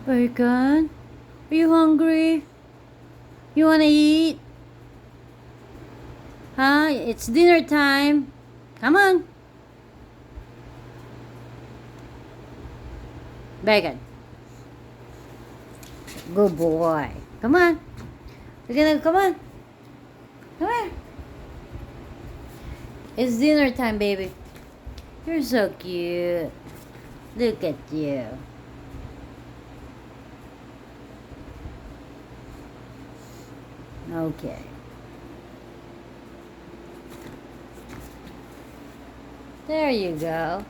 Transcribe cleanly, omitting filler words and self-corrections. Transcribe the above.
Bacon? Are you hungry? You wanna eat? Huh? It's dinner time. Come on. Bacon. Good boy. Come on. We're gonna come on. Come on. It's dinner time, baby. You're so cute. Look at you. Okay. There you go.